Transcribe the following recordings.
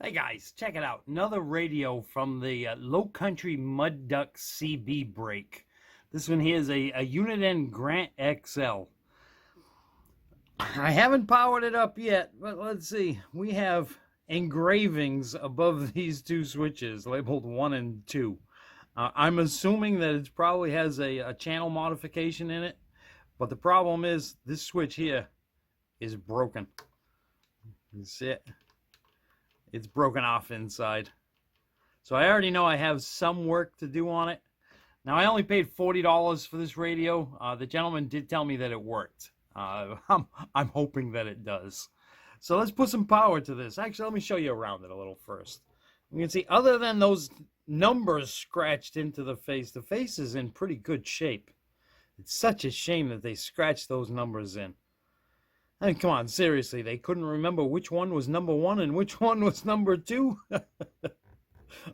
Hey guys, check it out. Another radio from the Low Country Mud Duck CB break. This one here is a Uniden Grant XL. I haven't powered it up yet, but let's see. We have engravings above these two switches labeled 1 and 2. I'm assuming that it probably has a channel modification in it, but the problem is this switch here is broken. You see it? It's broken off inside. So I already know I have some work to do on it. Now, I only paid $40 for this radio. The gentleman did tell me that it worked. I'm hoping that it does. So let's put some power to this. Actually, let me show you around it a little first. You can see, other than those numbers scratched into the face is in pretty good shape. It's such a shame that they scratched those numbers in. I mean, come on, seriously, they couldn't remember which one was number 1 and which one was number 2?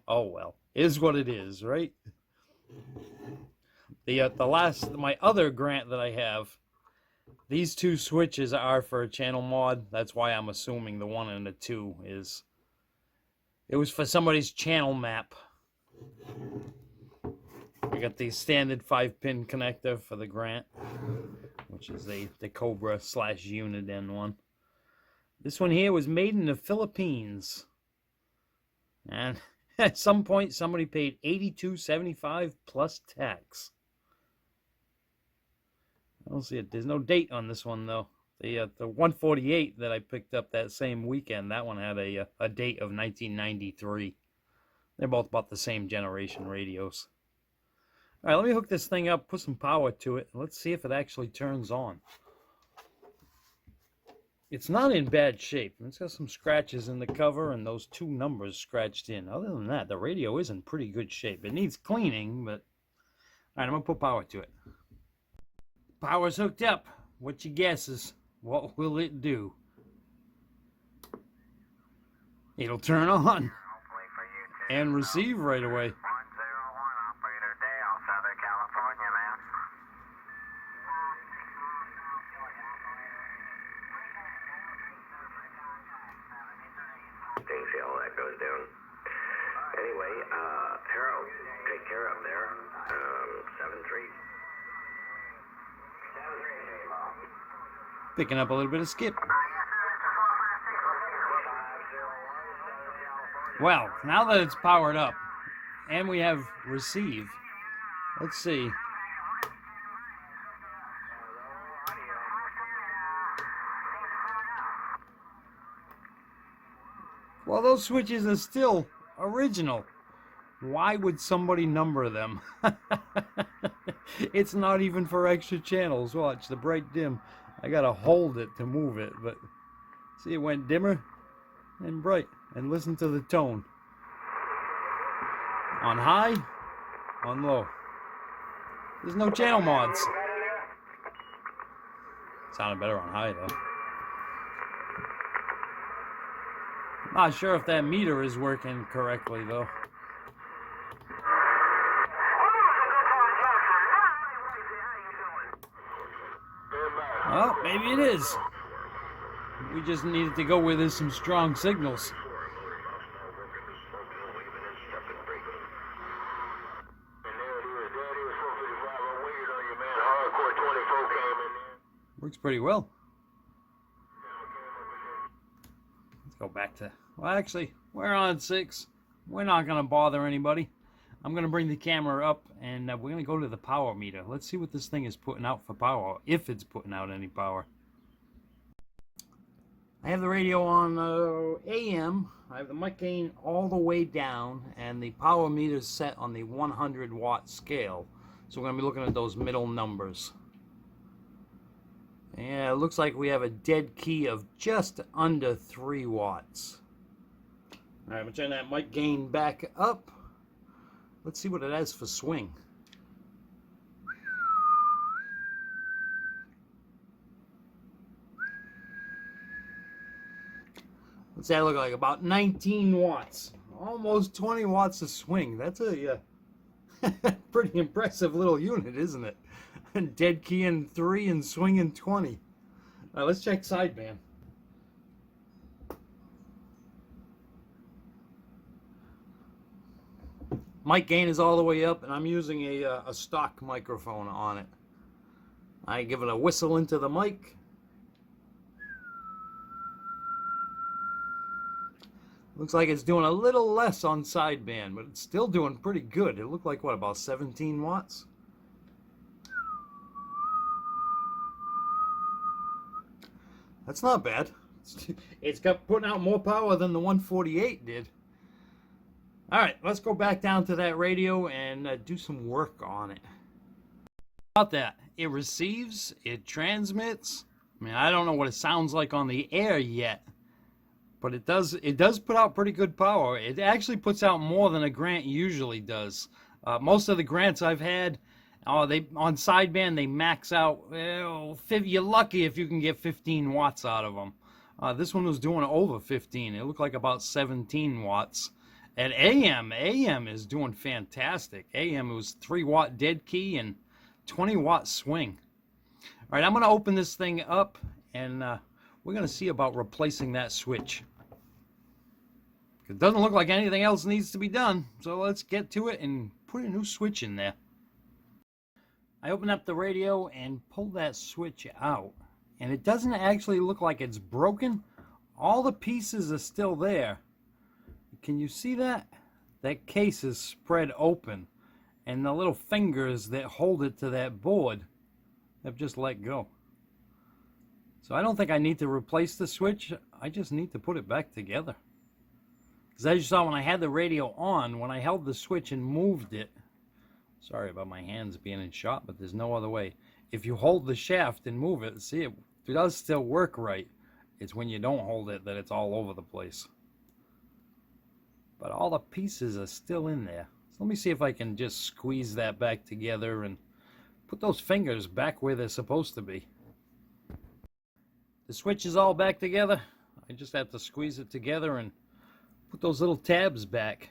Oh, well, is what it is, right? My other grant that I have, these two switches are for a channel mod. That's why I'm assuming the 1 and the 2 is, it was for somebody's channel map. I got the standard 5-pin connector for the grant, which is the Cobra / Uniden one. This one here was made in the Philippines. And at some point, somebody paid $82.75 plus tax. I don't see it. There's no date on this one, though. The 148 that I picked up that same weekend, that one had a date of 1993. They're both about the same generation radios. All right, let me hook this thing up, put some power to it, and let's see if it actually turns on. It's not in bad shape. It's got some scratches in the cover and those 2 numbers scratched in. Other than that, the radio is in pretty good shape. It needs cleaning, but... All right, I'm going to put power to it. Power's hooked up. What you guess is, what will it do? It'll turn on and receive right away. See how that goes down. Anyway, Harold, take care up there. 7-3. Picking up a little bit of skip. Well, now that it's powered up and we have receive, let's see. Well, those switches are still original. Why would somebody number them? It's not even for extra channels. Watch, the bright dim. I gotta hold it to move it, but see, it went dimmer and bright. And listen to the tone. On high, on low. There's no channel mods. Sounded better on high, though. Not sure if that meter is working correctly, though. Well, maybe it is. We just needed to go where there's some strong signals. Works pretty well. Let's go back to... Well, actually, we're on 6. We're not going to bother anybody. I'm going to bring the camera up, and we're going to go to the power meter. Let's see what this thing is putting out for power, if it's putting out any power. I have the radio on AM. I have the mic gain all the way down, and the power meter is set on the 100-watt scale. So we're going to be looking at those middle numbers. Yeah, it looks like we have a dead key of just under 3 watts. All right, I'm going to turn that mic gain back up. Let's see what it has for swing. What's that look like? About 19 watts. Almost 20 watts of swing. That's a pretty impressive little unit, isn't it? Dead key in 3 and swing in 20. All right, let's check sideband. Mic gain is all the way up, and I'm using a stock microphone on it. I give it a whistle into the mic. Looks like it's doing a little less on sideband, but it's still doing pretty good. It looked like, what, about 17 watts? That's not bad. It's got putting out more power than the 148 did. All right, let's go back down to that radio and do some work on it. About that, it receives, it transmits. I mean, I don't know what it sounds like on the air yet, but it does put out pretty good power. It actually puts out more than a Grant usually does. Most of the Grants I've had, they on sideband they max out. You're lucky if you can get 15 watts out of them. This one was doing over 15. It looked like about 17 watts. At AM is doing fantastic. AM was 3-watt dead key and 20-watt swing. All right, I'm going to open this thing up, and we're going to see about replacing that switch. It doesn't look like anything else needs to be done, so let's get to it and put a new switch in there. I open up the radio and pull that switch out, and it doesn't actually look like it's broken. All the pieces are still there. Can you see that? That case is spread open, and the little fingers that hold it to that board have just let go. So I don't think I need to replace the switch. I just need to put it back together. Because as you saw when I had the radio on, when I held the switch and moved it, sorry about my hands being in shot, but there's no other way. If you hold the shaft and move it, see, it does still work right. It's when you don't hold it that it's all over the place. But all the pieces are still in there. So let me see if I can just squeeze that back together and put those fingers back where they're supposed to be. The switch is all back together. I just have to squeeze it together and put those little tabs back.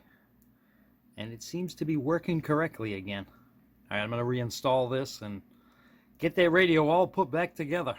And it seems to be working correctly again. All right, I'm going to reinstall this and get that radio all put back together.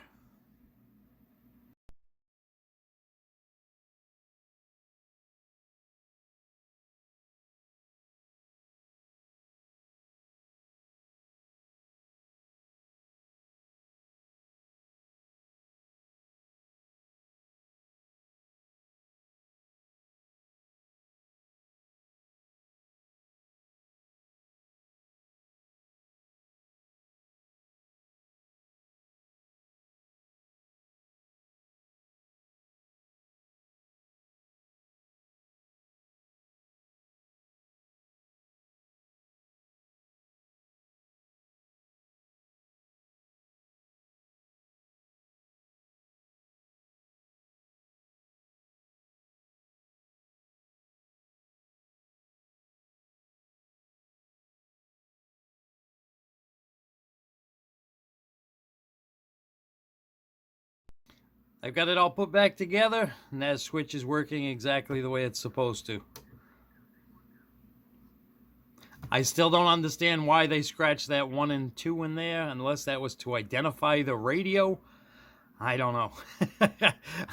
I've got it all put back together, and that switch is working exactly the way it's supposed to. I still don't understand why they scratched that 1 and 2 in there, unless that was to identify the radio. I don't know.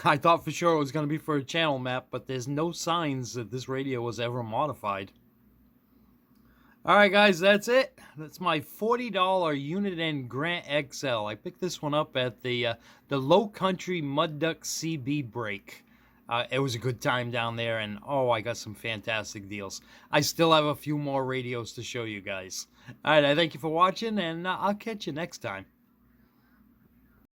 I thought for sure it was going to be for a channel map, but there's no signs that this radio was ever modified. Alright guys, that's it. That's my $40 Uniden Grant XL. I picked this one up at the Low Country Mud Duck CB break. It was a good time down there, and oh, I got some fantastic deals. I still have a few more radios to show you guys. Alright, I thank you for watching, and I'll catch you next time.